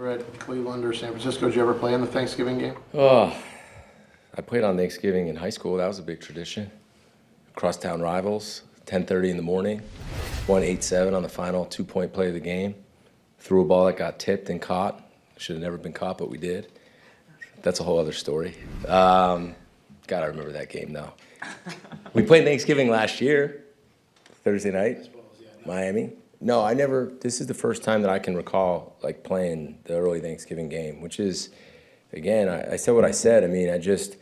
were at Cleveland or San Francisco, did you ever play in the Thanksgiving game? Oh, I played on Thanksgiving in high school. That was a big tradition. Crosstown rivals, 10:30 in the morning. Won 8-7 on the final 2-point play of the game. Threw a ball that got tipped and caught. Should have never been caught, but we did. That's a whole other story. God, I remember that game though. We played Thanksgiving last year, Thursday night, Miami. No, I never. This is the first time that I can recall like playing the early Thanksgiving game, which is, again, I said what I said. I mean, I just,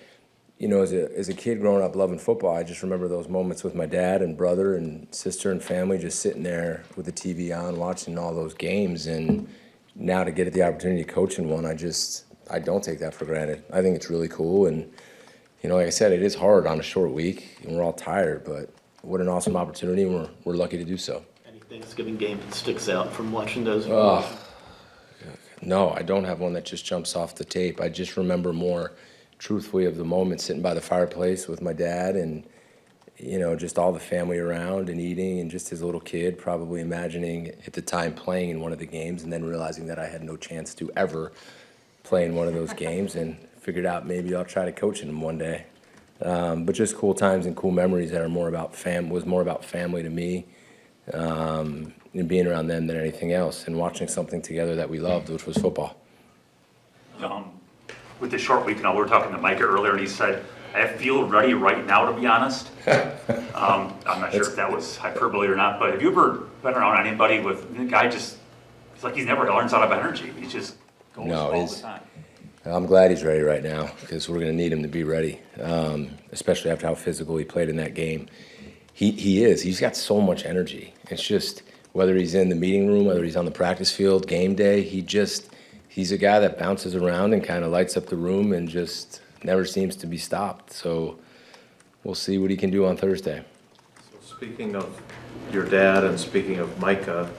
as a kid growing up loving football, I just remember those moments with my dad and brother and sister and family just sitting there with the TV on watching all those games. And now to get the opportunity to coach in one, I don't take that for granted. I think it's really cool. And, like I said, it is hard on a short week and we're all tired, but what an awesome opportunity, and we're lucky to do so. Any Thanksgiving game that sticks out from watching those? No, I don't have one that just jumps off the tape. I just remember more truthfully of the moment sitting by the fireplace with my dad and, just all the family around and eating, and just as a little kid probably imagining at the time playing in one of the games and then realizing that I had no chance to ever play in one of those games, and figured out maybe I'll try to coach in them one day. But just cool times and cool memories that are more about family to me, and being around them than anything else, and watching something together that we loved, which was football. With the short week, we were talking to Micah earlier, and he said, I feel ready right now, to be honest. I'm not sure if that was hyperbole or not, but have you ever been around anybody with the guy it's like he's never learns out of energy. He's just goes all the time. I'm glad he's ready right now, because we're going to need him to be ready, especially after how physical he played in that game. He is. He's got so much energy. It's just, whether he's in the meeting room, whether he's on the practice field, game day, he's a guy that bounces around and kind of lights up the room and just never seems to be stopped. So we'll see what he can do on Thursday. So speaking of your dad and speaking of Micah,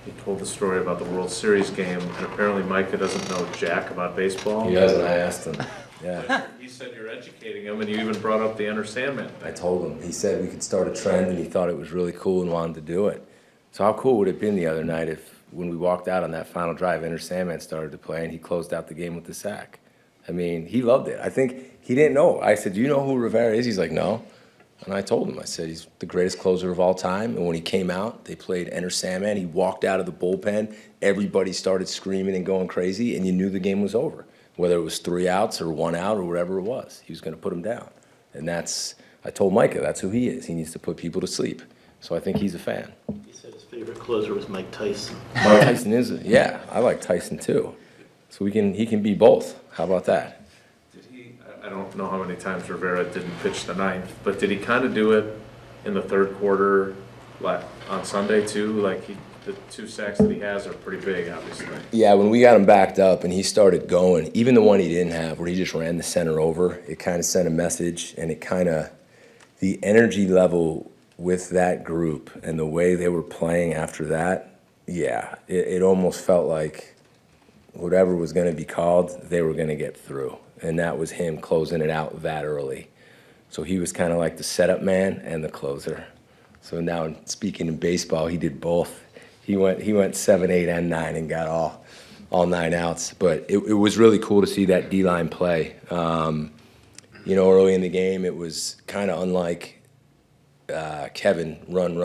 you told the story about the World Series game, and apparently Micah doesn't know jack about baseball. He doesn't. I asked him. Yeah. He said you're educating him, and you even brought up the Enter Sandman thing. I told him. He said we could start a trend, and he thought it was really cool and wanted to do it. So how cool would it have been the other night if, when we walked out on that final drive, Enter Sandman started to play, and he closed out the game with the sack? I mean, he loved it. I think he didn't know. I said, do you know who Rivera is? He's like, no. And I told him, I said, he's the greatest closer of all time. And when he came out, they played Enter Sandman. He walked out of the bullpen. Everybody started screaming and going crazy, and you knew the game was over. Whether it was 3 outs or 1 out or whatever it was, he was going to put him down. And I told Micah, that's who he is. He needs to put people to sleep. So I think he's a fan. He said his favorite closer was Mike Tyson. Mike Tyson is, yeah, I like Tyson too. So he can be both. How about that? I don't know how many times Rivera didn't pitch the ninth, but did he kind of do it in the third quarter on Sunday too? Like the 2 sacks that he has are pretty big, obviously. Yeah, when we got him backed up and he started going, even the one he didn't have where he just ran the center over, it kind of sent a message, and the energy level with that group and the way they were playing after that, yeah, it almost felt like whatever was going to be called, they were going to get through. And that was him closing it out that early. So he was kind of like the setup man and the closer. So now, speaking in baseball, he did both. He went 7, 8, and 9 and got all 9 outs. But it was really cool to see that D-line play. Early in the game, it was kind of unlike Kevin, run.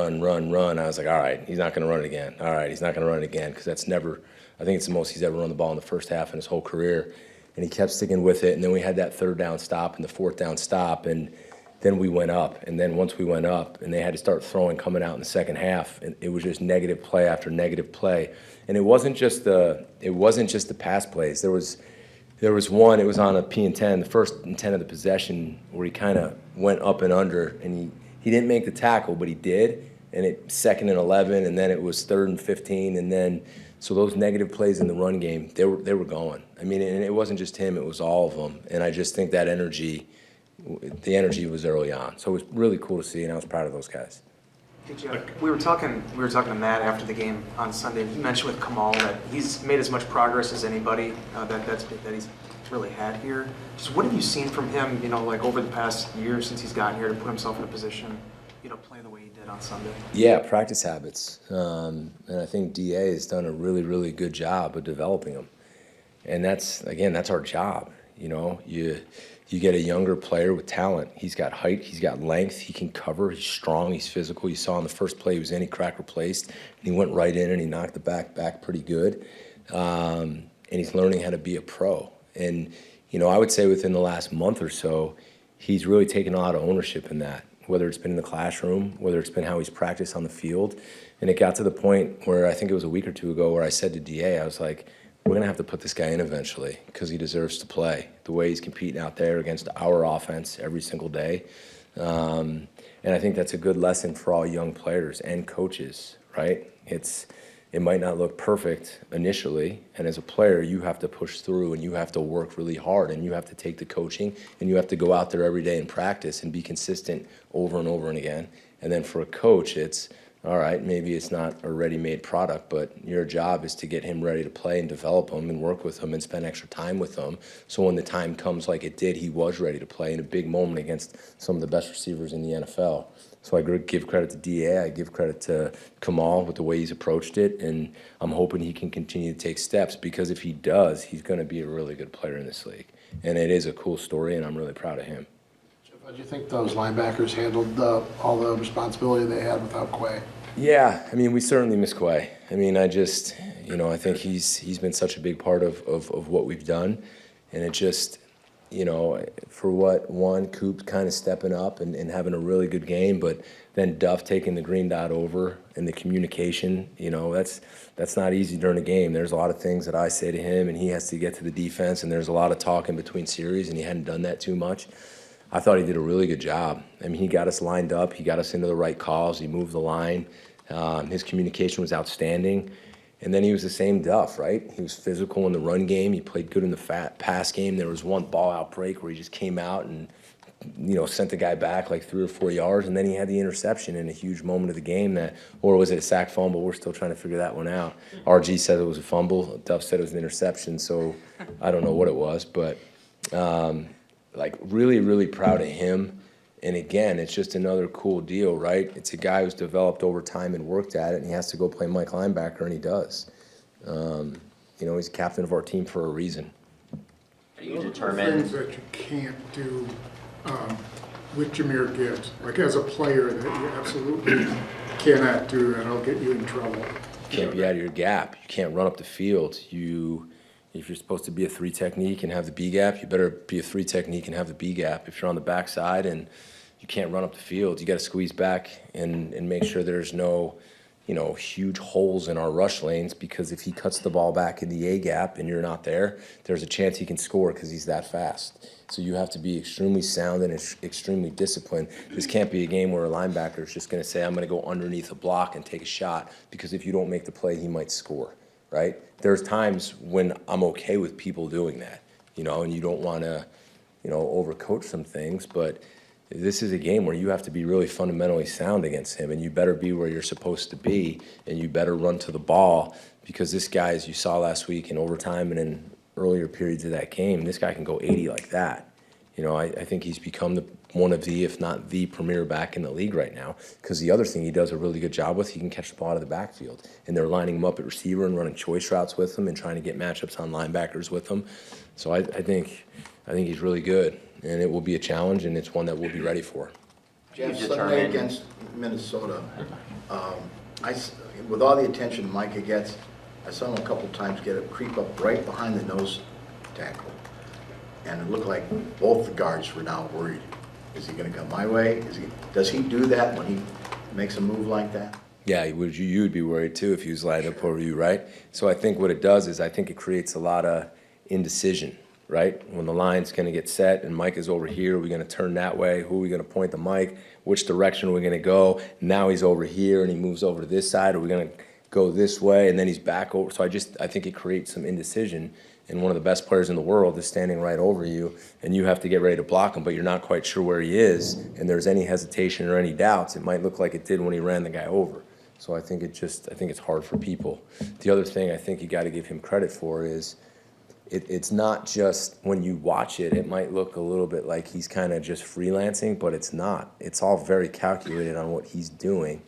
I was like, all right, he's not going to run it again. All right, he's not going to run it again, because that's never, I think it's the most he's ever run the ball in the first half in his whole career. And he kept sticking with it, and then we had that 3rd down stop and the 4th down stop, and then we went up. And then once we went up, and they had to start throwing coming out in the second half, and it was just negative play after negative play. And it wasn't just the pass plays. There was one, it was on a P&10, the 1st and 10 of the possession, where he kind of went up and under, and he didn't make the tackle, but he did, and it 2nd and 11, and then it was 3rd and 15, and then so those negative plays in the run game, they were going. I mean, and it wasn't just him; it was all of them. And I just think that the energy was early on. So it was really cool to see, and I was proud of those guys. Hey, Jeff, we were talking to Matt after the game on Sunday. He mentioned with Kamal that he's made as much progress as anybody that he's really had here. Just what have you seen from him? Like over the past year since he's gotten here to put himself in a position play the way he did on Sunday? Yeah, practice habits. And I think DA has done a really, really good job of developing them. And that's our job. You get a younger player with talent. He's got height, he's got length, he can cover, he's strong, he's physical. You saw in the first play he was in, he crack replaced, and he went right in and he knocked the back pretty good. And he's learning how to be a pro. And, I would say within the last month or so, he's really taken a lot of ownership in that, whether it's been in the classroom, whether it's been how he's practiced on the field. And it got to the point where I think it was a week or two ago where I said to DA, I was like, we're going to have to put this guy in eventually because he deserves to play. The way he's competing out there against our offense every single day. And I think that's a good lesson for all young players and coaches, right? It might not look perfect initially, and as a player, you have to push through and you have to work really hard and you have to take the coaching and you have to go out there every day and practice and be consistent over and over and again. And then for a coach, it's, all right, maybe it's not a ready-made product, but your job is to get him ready to play and develop him and work with him and spend extra time with him. So when the time comes like it did, he was ready to play in a big moment against some of the best receivers in the NFL. So I give credit to DA, I give credit to Kamal with the way he's approached it, and I'm hoping he can continue to take steps because if he does, he's going to be a really good player in this league. And it is a cool story, and I'm really proud of him. How do you think those linebackers handled all the responsibility they had without Quay? Yeah, we certainly miss Quay. I think he's been such a big part of what we've done, and it just, for Coop kind of stepping up and having a really good game, but then Duff taking the green dot over and the communication, that's not easy during a game. There's a lot of things that I say to him, and he has to get to the defense, and there's a lot of talk in between series, and he hadn't done that too much. I thought he did a really good job. He got us lined up. He got us into the right calls. He moved the line. His communication was outstanding. And then he was the same Duff, right? He was physical in the run game. He played good in the pass game. There was one ball-out break where he just came out and, sent the guy back like 3 or 4 yards. And then he had the interception in a huge moment of the game or was it a sack fumble? We're still trying to figure that one out. RG said it was a fumble. Duff said it was an interception. So I don't know what it was, but really, really proud of him. And again, it's just another cool deal, right? It's a guy who's developed over time and worked at it, and he has to go play Mike linebacker, and he does. He's captain of our team for a reason. How do you determine things that you can't do with Jahmyr Gibbs? Like as a player that you absolutely cannot do, and it'll get you in trouble. You can't be out of your gap. You can't run up the field. If you're supposed to be a 3 technique and have the B gap, you better be a 3 technique and have the B gap. If you're on the backside and you can't run up the field, you got to squeeze back and make sure there's no, huge holes in our rush lanes, because if he cuts the ball back in the A gap and you're not there, there's a chance he can score because he's that fast. So you have to be extremely sound and extremely disciplined. This can't be a game where a linebacker is just going to say, I'm going to go underneath a block and take a shot, because if you don't make the play, he might score. Right? There's times when I'm okay with people doing that, and you don't want to, overcoach some things, but this is a game where you have to be really fundamentally sound against him, and you better be where you're supposed to be, and you better run to the ball, because this guy, as you saw last week in overtime and in earlier periods of that game, this guy can go 80 like that. I think he's become one of the, if not the premier back in the league right now, because the other thing he does a really good job with, he can catch the ball out of the backfield. And they're lining him up at receiver and running choice routes with him and trying to get matchups on linebackers with him. So I think he's really good, and it will be a challenge, and it's one that we'll be ready for. you Jeff, Sunday determine? against Minnesota, with all the attention Micah gets, I saw him a couple times creep up right behind the nose tackle. And it looked like both the guards were now worried. Is he going to come my way? Does he do that when he makes a move like that? Yeah, you'd be worried too if he was lined up over you, right? So I think what it does is I think it creates a lot of indecision, right? When the line's going to get set and Mike is over here, are we going to turn that way? Who are we going to point the mic? Which direction are we going to go? Now he's over here and he moves over to this side. Are we going to go this way? And then he's back over. So I think it creates some indecision. And one of the best players in the world is standing right over you, and you have to get ready to block him, but you're not quite sure where he is, and there's any hesitation or any doubts, it might look like it did when he ran the guy over. So I think it's hard for people. The other thing I think you got to give him credit for is it's not just, when you watch it, it might look a little bit like he's kind of just freelancing, but it's not. It's all very calculated on what he's doing,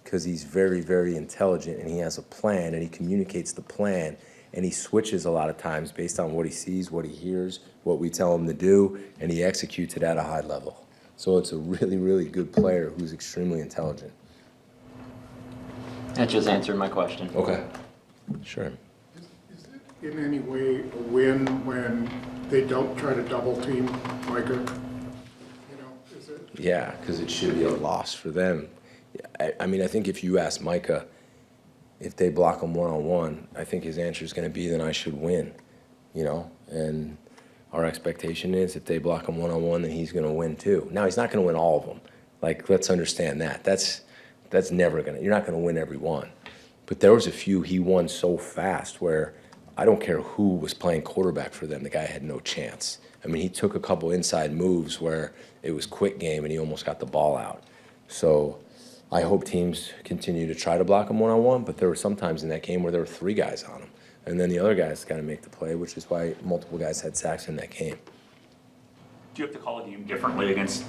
because he's very, very intelligent, and he has a plan, and he communicates the plan, and he switches a lot of times based on what he sees, what he hears, what we tell him to do, and he executes it at a high level. So it's a really, really good player who's extremely intelligent. That just answered my question. Okay. Sure. Is it in any way a win when they don't try to double team Micah? You know, is it? Yeah, because it should be a loss for them. I mean, I think if you ask Micah if they block him one-on-one, I think his answer is going to be, then I should win, you know? And our expectation is if they block him one-on-one, then he's going to win too. Now, he's not going to win all of them. Like, let's understand that. That's never going to, you're not going to win every one. But there was a few he won so fast where I don't care who was playing quarterback for them, the guy had no chance. I mean, he took a couple inside moves where it was quick game and he almost got the ball out. So I hope teams continue to try to block him one-on-one, but there were some times in that game where there were 3 guys on him. And then the other guys got to make the play, which is why multiple guys had sacks in that game. Do you have to call a game differently against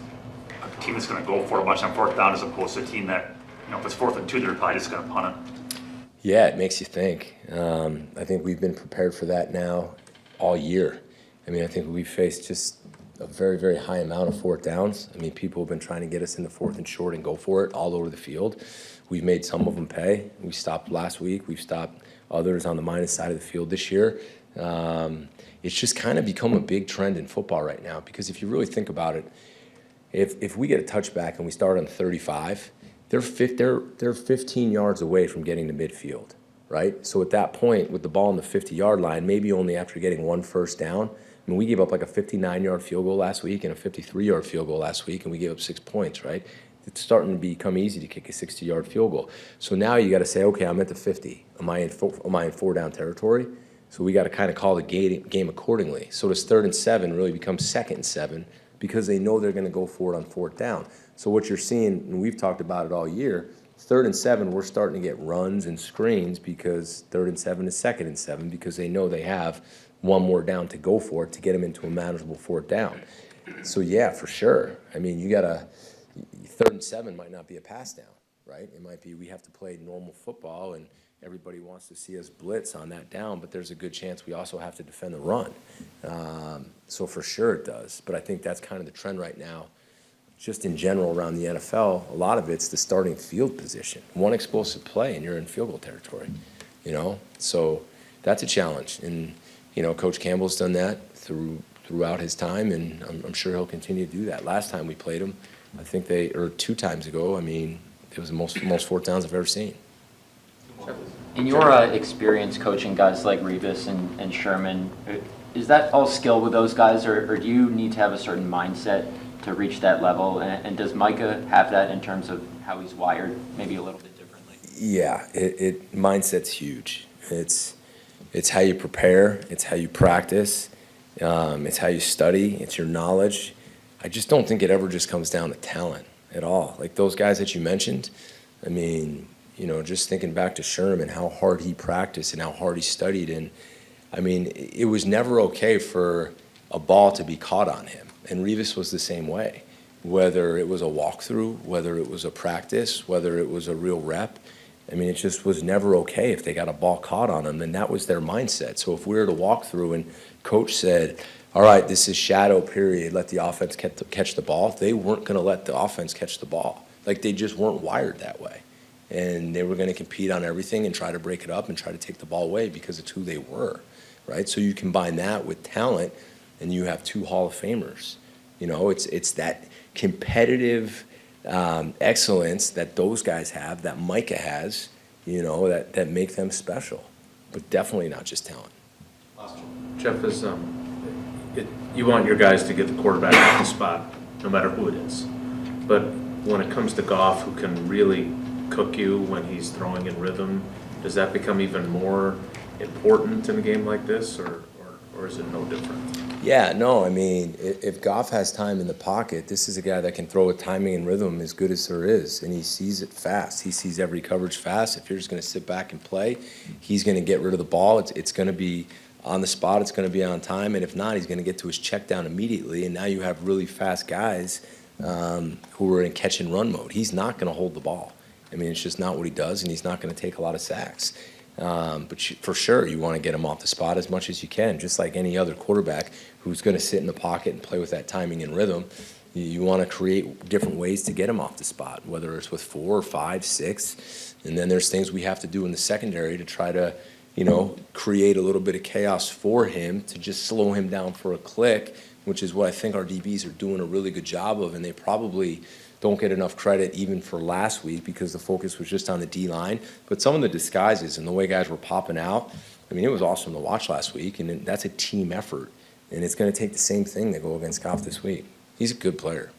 a team that's going to go for a bunch on 4th down as opposed to a team that, you know, if it's 4th and 2, they're probably just going to punt it? Yeah, it makes you think. I think we've been prepared for that now all year. I mean, I think we've faced just a very, very high amount of 4th downs. I mean, people have been trying to get us in the 4th and short and go for it all over the field. We've made some of them pay. We stopped last week. We've stopped others on the minus side of the field this year. It's just kind of become a big trend in football right now, because if you really think about it, if we get a touchback and we start on 35, they're 15 yards away from getting to midfield, right? So at that point, with the ball on the 50-yard line, maybe only after getting 1 first down. I mean, we gave up like a 59-yard field goal last week and a 53-yard field goal last week, and we gave up 6 points, right? It's starting to become easy to kick a 60-yard field goal. So now you got to say, okay, I'm at the 50. Am I in 4-down territory? So we got to kind of call the game accordingly. So this 3rd and 7 really becomes 2nd and 7, because they know they're going to go for it on 4th down. So what you're seeing, and we've talked about it all year, 3rd and 7, we're starting to get runs and screens, because 3rd and 7 is 2nd and 7, because they know they have one more down to go for it to get them into a manageable 4th down. So yeah, for sure. I mean, you got to, 3rd and 7 might not be a pass down, right? It might be we have to play normal football and everybody wants to see us blitz on that down, but there's a good chance we also have to defend the run. So for sure it does. But I think that's kind of the trend right now, just in general around the NFL. A lot of it's the starting field position. One explosive play and you're in field goal territory, you know? So that's a challenge. And, you know, Coach Campbell's done that throughout his time, and I'm sure he'll continue to do that. Last time we played him, I think or 2 times ago, I mean, it was the most 4th downs I've ever seen. In your experience coaching guys like Revis and Sherman, is that all skill with those guys, or do you need to have a certain mindset to reach that level? And does Micah have that in terms of how he's wired, maybe a little bit differently? Yeah, mindset's huge. It's how you prepare, it's how you practice, it's how you study, it's your knowledge. I just don't think it ever just comes down to talent at all. Like those guys that you mentioned, I mean, you know, just thinking back to Sherman, how hard he practiced and how hard he studied. And I mean, it was never okay for a ball to be caught on him. And Revis was the same way, whether it was a walkthrough, whether it was a practice, whether it was a real rep. I mean, it just was never okay if they got a ball caught on them, and that was their mindset. So if we were to walk through and coach said, all right, this is shadow period, let the offense catch the ball, they weren't going to let the offense catch the ball. Like, they just weren't wired that way. And they were going to compete on everything and try to break it up and try to take the ball away because it's who they were, right? So you combine that with talent, and you have 2 Hall of Famers. You know, it's that competitive excellence that those guys have, that Micah has, you know, that make them special, but definitely not just talent. Jeff, you want your guys to get the quarterback off the spot, no matter who it is. But when it comes to Goff, who can really cook you when he's throwing in rhythm, does that become even more important in a game like this, or is it no different? Yeah, no, I mean, if Goff has time in the pocket, this is a guy that can throw with timing and rhythm as good as there is, and he sees it fast. He sees every coverage fast. If you're just going to sit back and play, he's going to get rid of the ball. It's going to be on the spot, it's going to be on time, and if not, he's going to get to his check down immediately, and now you have really fast guys who are in catch and run mode. He's not going to hold the ball. I mean, it's just not what he does, and he's not going to take a lot of sacks. For sure, you want to get him off the spot as much as you can, just like any other quarterback who's going to sit in the pocket and play with that timing and rhythm. You want to create different ways to get him off the spot, whether it's with 4 or 5, 6, and then there's things we have to do in the secondary to try to, create a little bit of chaos for him to just slow him down for a click, which is what I think our DBs are doing a really good job of, and they probably don't get enough credit even for last week because the focus was just on the D-line. But some of the disguises and the way guys were popping out, I mean, it was awesome to watch last week, and that's a team effort, and it's going to take the same thing to go against Goff this week. He's a good player.